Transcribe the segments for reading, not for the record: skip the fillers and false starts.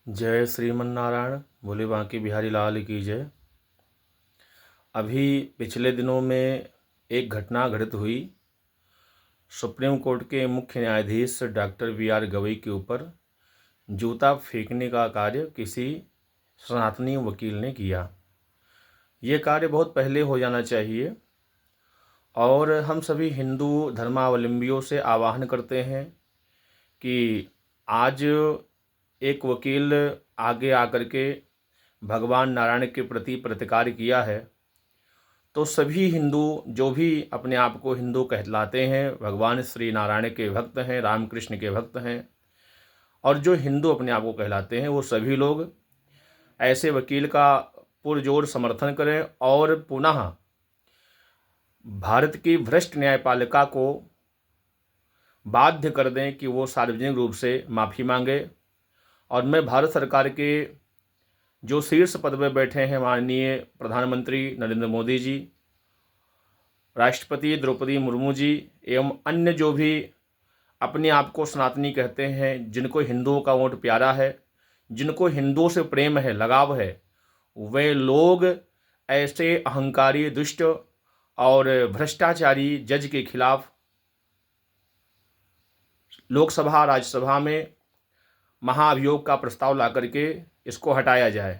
जय श्रीमन्नारायण। बोले बांके बिहारी लाल की जय। अभी पिछले दिनों में एक घटना घटित हुई। सुप्रीम कोर्ट के मुख्य न्यायाधीश डॉक्टर वी.आर. गवई के ऊपर जूता फेंकने का कार्य किसी सनातनी वकील ने किया। ये कार्य बहुत पहले हो जाना चाहिए और हम सभी हिंदू धर्मावलंबियों से आह्वान करते हैं कि आज एक वकील आगे आकर के भगवान नारायण के प्रति प्रतिकार किया है, तो सभी हिंदू जो भी अपने आप को हिंदू कहलाते हैं, भगवान श्री नारायण के भक्त हैं, रामकृष्ण के भक्त हैं, और जो हिंदू अपने आप को कहलाते हैं, वो सभी लोग ऐसे वकील का पुरजोर समर्थन करें और पुनः भारत की भ्रष्ट न्यायपालिका को बाध्य कर दें कि वो सार्वजनिक रूप से माफ़ी मांगे। और मैं भारत सरकार के जो शीर्ष पद पर बैठे हैं, माननीय प्रधानमंत्री नरेंद्र मोदी जी, राष्ट्रपति द्रौपदी मुर्मू जी एवं अन्य जो भी अपने आप को सनातनी कहते हैं, जिनको हिंदुओं का वोट प्यारा है, जिनको हिंदुओं से प्रेम है, लगाव है, वे लोग ऐसे अहंकारी, दुष्ट और भ्रष्टाचारी जज के खिलाफ लोकसभा राज्यसभा में महाअभियोग का प्रस्ताव ला करके इसको हटाया जाए।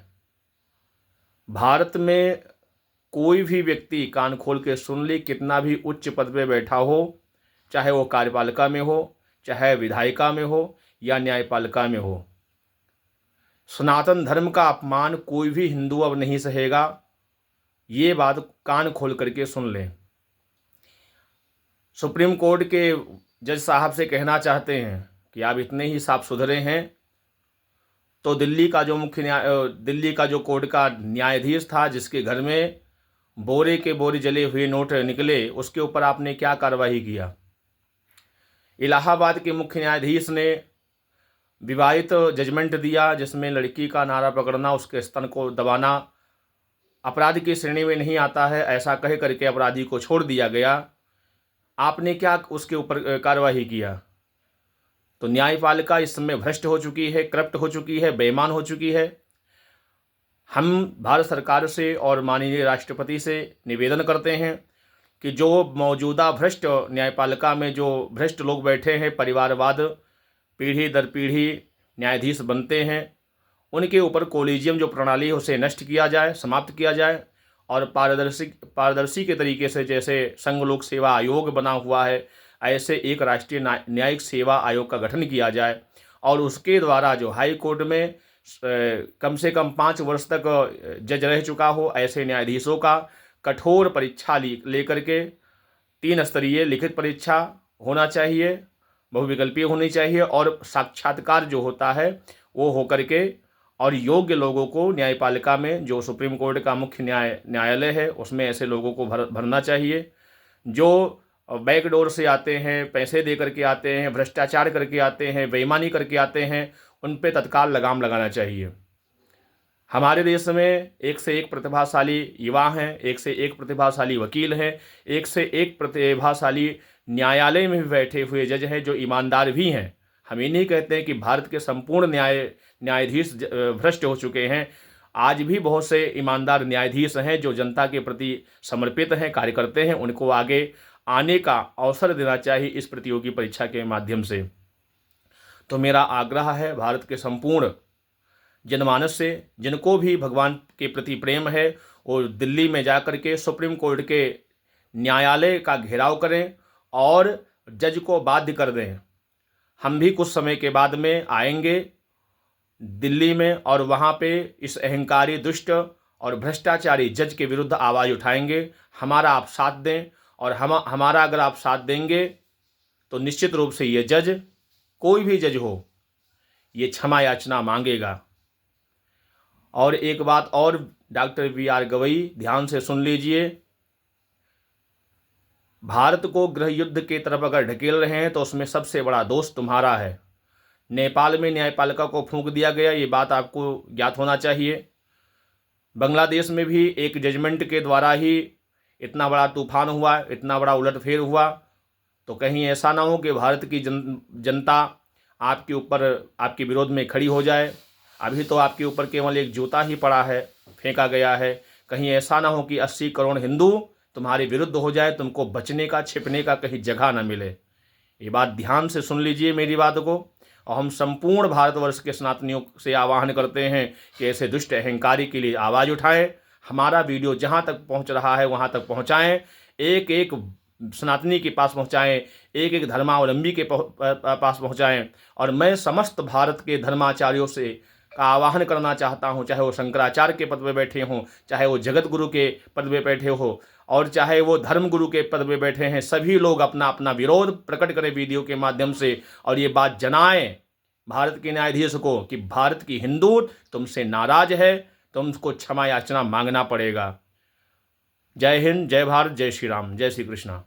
भारत में कोई भी व्यक्ति कान खोल के सुन ले, कितना भी उच्च पद पे बैठा हो, चाहे वो कार्यपालिका में हो, चाहे विधायिका में हो या न्यायपालिका में हो, सनातन धर्म का अपमान कोई भी हिंदू अब नहीं सहेगा। ये बात कान खोल करके सुन लें। सुप्रीम कोर्ट के जज साहब से कहना चाहते हैं कि आप इतने ही साफ सुथरे हैं, तो दिल्ली का जो कोर्ट का न्यायाधीश था, जिसके घर में बोरे के बोरे जले हुए नोट निकले, उसके ऊपर आपने क्या कार्रवाई किया? इलाहाबाद के मुख्य न्यायाधीश ने विवादित जजमेंट दिया, जिसमें लड़की का नारा पकड़ना, उसके स्तन को दबाना अपराध की श्रेणी में नहीं आता है, ऐसा कह करके अपराधी को छोड़ दिया गया। आपने क्या उसके ऊपर कार्रवाई किया? तो न्यायपालिका इस समय भ्रष्ट हो चुकी है, करप्ट हो चुकी है, बेईमान हो चुकी है। हम भारत सरकार से और माननीय राष्ट्रपति से निवेदन करते हैं कि जो मौजूदा भ्रष्ट न्यायपालिका में जो भ्रष्ट लोग बैठे हैं, परिवारवाद पीढ़ी दर पीढ़ी न्यायाधीश बनते हैं, उनके ऊपर कोलिजियम जो प्रणाली है उसे नष्ट किया जाए, समाप्त किया जाए और पारदर्शी के तरीके से, जैसे संघ लोक सेवा आयोग बना हुआ है, ऐसे एक राष्ट्रीय न्यायिक सेवा आयोग का गठन किया जाए और उसके द्वारा जो हाई कोर्ट में कम से कम 5 वर्ष तक जज रह चुका हो, ऐसे न्यायाधीशों का कठोर परीक्षा लेकर के 3 स्तरीय लिखित परीक्षा होना चाहिए, बहुविकल्पीय होनी चाहिए और साक्षात्कार जो होता है वो होकर के, और योग्य लोगों को न्यायपालिका में, जो सुप्रीम कोर्ट का मुख्य न्यायालय है, उसमें ऐसे लोगों को भरना चाहिए। जो बैकडोर से आते हैं, पैसे दे करके आते हैं, भ्रष्टाचार करके आते हैं, बेईमानी करके आते हैं, उन पे तत्काल लगाम लगाना चाहिए। हमारे देश में एक से एक प्रतिभाशाली युवा हैं, एक से एक प्रतिभाशाली वकील हैं, एक से एक प्रतिभाशाली न्यायालय में भी बैठे हुए जज हैं जो ईमानदार भी हैं। हम ये नहीं कहते हैं कि भारत के संपूर्ण न्यायाधीश भ्रष्ट हो चुके हैं। आज भी बहुत से ईमानदार न्यायाधीश हैं जो जनता के प्रति समर्पित हैं, कार्य करते हैं। उनको आगे आने का अवसर देना चाहिए इस प्रतियोगी परीक्षा के माध्यम से। तो मेरा आग्रह है भारत के संपूर्ण जनमानस से, जिनको भी भगवान के प्रति प्रेम है, वो दिल्ली में जाकर के सुप्रीम कोर्ट के न्यायालय का घेराव करें और जज को बाध्य कर दें। हम भी कुछ समय के बाद में आएंगे दिल्ली में और वहाँ पे इस अहंकारी, दुष्ट और भ्रष्टाचारी जज के विरुद्ध आवाज़ उठाएंगे। हमारा आप साथ दें और हमारा अगर आप साथ देंगे तो निश्चित रूप से ये जज, कोई भी जज हो, ये क्षमा याचना मांगेगा। और एक बात और, डॉक्टर वी.आर. गवई ध्यान से सुन लीजिए, भारत को गृह युद्ध की तरफ अगर ढकेल रहे हैं तो उसमें सबसे बड़ा दोष तुम्हारा है। नेपाल में न्यायपालिका को फूंक दिया गया, ये बात आपको ज्ञात होना चाहिए। बांग्लादेश में भी एक जजमेंट के द्वारा ही इतना बड़ा तूफान हुआ, इतना बड़ा उलटफेर हुआ। तो कहीं ऐसा ना हो कि भारत की जनता आपके ऊपर, आपके विरोध में खड़ी हो जाए, अभी तो आपके ऊपर केवल एक जूता ही पड़ा है, फेंका गया है। कहीं ऐसा ना हो कि 80 करोड़ हिंदू तुम्हारे विरुद्ध हो जाए, तुमको बचने का, छिपने का कहीं जगह ना मिले। ये बात ध्यान से सुन लीजिए मेरी बात को। और हम संपूर्ण भारतवर्ष के सनातनियों से आह्वान करते हैं कि ऐसे दुष्ट अहंकारी के लिए आवाज़ उठाएं। हमारा वीडियो जहाँ तक पहुँच रहा है वहाँ तक पहुँचाएं, एक एक सनातनी के पास पहुँचाएं, एक एक धर्मावलंबी के पास पहुँचाएं। और मैं समस्त भारत के धर्माचार्यों से का आह्वान करना चाहता हूँ, चाहे वो शंकराचार्य के पद पे बैठे हों, चाहे वो जगत गुरु के पद पे बैठे हो, और चाहे वो धर्म गुरु के पद पे बैठे हैं, सभी लोग अपना अपना विरोध प्रकट करें वीडियो के माध्यम से। और ये बात जनाएं भारत के न्यायाधीश को कि भारत की हिंदू तुमसे नाराज है, तुमको क्षमा याचना मांगना पड़ेगा। जय हिंद, जय भारत, जय श्री राम, जय श्री कृष्णा।